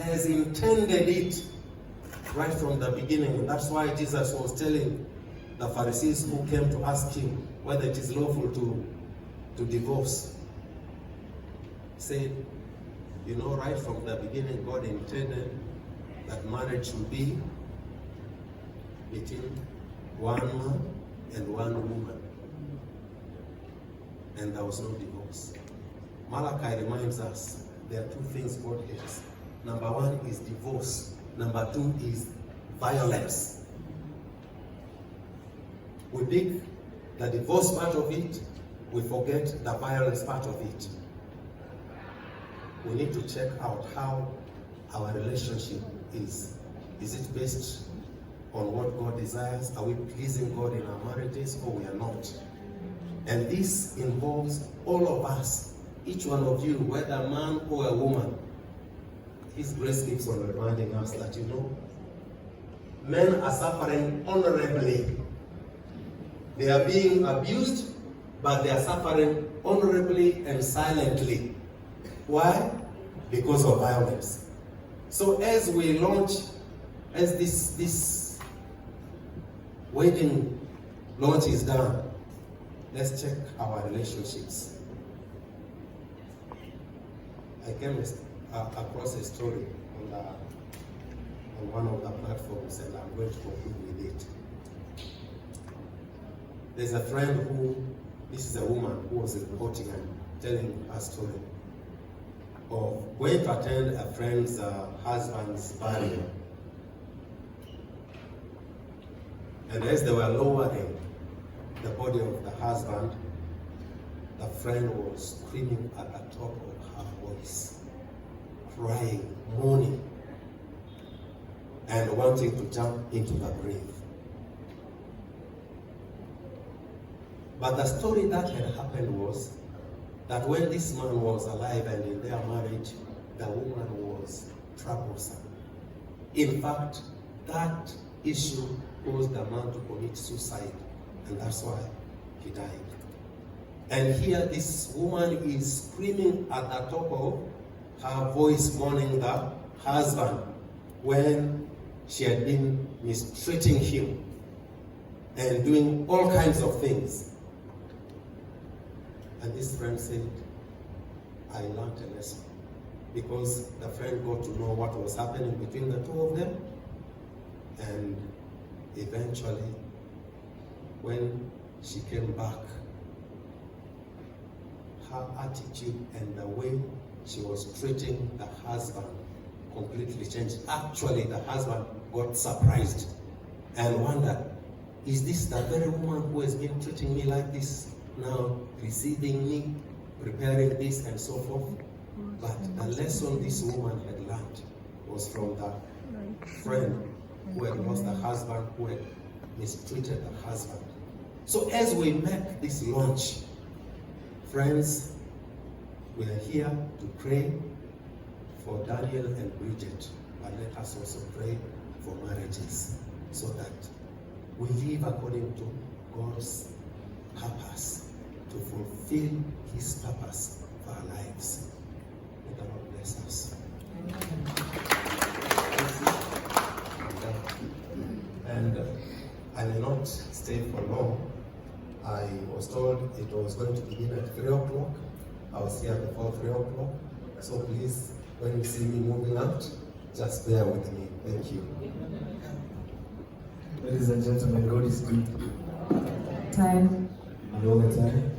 has intended it right from the beginning. And that's why Jesus was telling the Pharisees who came to ask him whether it is lawful to divorce. He said, you know, right from the beginning, God intended that marriage should be between one man and one woman. And there was no divorce. Malachi reminds us there are two things God hates. Number one is divorce. Number two is violence. We pick the divorce part of it, we forget the violence part of it. We need to check out how our relationship is. Is it based on what God desires? Are we pleasing God in our marriages, or we are not? And this involves all of us, each one of you, whether a man or a woman. His grace keeps on reminding us that, you know, men are suffering honorably. They are being abused, but they are suffering honorably and silently. Why? Because of violence. So as we launch, as this wedding launch is done, let's check our relationships. I came across a story on one of the platforms, and I'm going to conclude with it. There's a friend this is a woman who was reporting and telling a story of going to attend a friend's husband's burial. And as they were lowering the body of the husband, the friend was screaming at the top of her voice, crying, moaning, and wanting to jump into the grave. But the story that had happened was that when this man was alive and in their marriage, the woman was troublesome. In fact, that issue caused the man to commit suicide, and that's why he died. And here this woman is screaming at the top of her voice, mourning the husband when she had been mistreating him and doing all kinds of things. And this friend said, I learned a lesson, because the friend got to know what was happening between the two of them. And eventually, when she came back, her attitude and the way she was treating the husband completely changed. Actually, the husband got surprised and wondered, is this the very woman who has been treating me like this, now receiving me, preparing this and so forth? But the lesson this woman had learned was from the friend who had lost the husband, who had mistreated the husband. So as we make this launch, friends, we are here to pray for Daniel and Bridget, but let us also pray for marriages, so that we live according to God's purpose, to fulfill His purpose for our lives. May the Lord bless us. And I may not stay for long. I was told it was going to begin at 3 o'clock. I was here before 3 o'clock. So please, when you see me moving out, just bear with me. Thank you. Ladies and gentlemen, God is good. Time. And all the time.